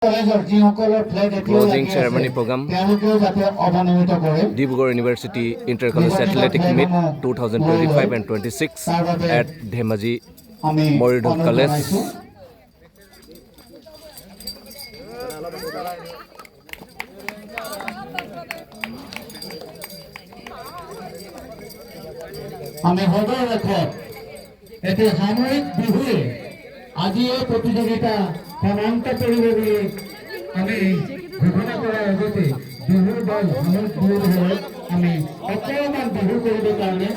Closing ceremony program. Dibrugarh University Inter-College Athletic Meet 2025 and 26 at Dhemaji Moridol College. আমি সদয় record এতে সাময়িক বিহুৱে আজি এই প্ৰতিযোগিতা সমান্ত কৰিব বুলি আমি ঘোষণা কৰাৰ আগতে বিহুৰ দল সাময়িক বিহুৰ হৈ আমি অকণমান বিহু কৰিবৰ কাৰণে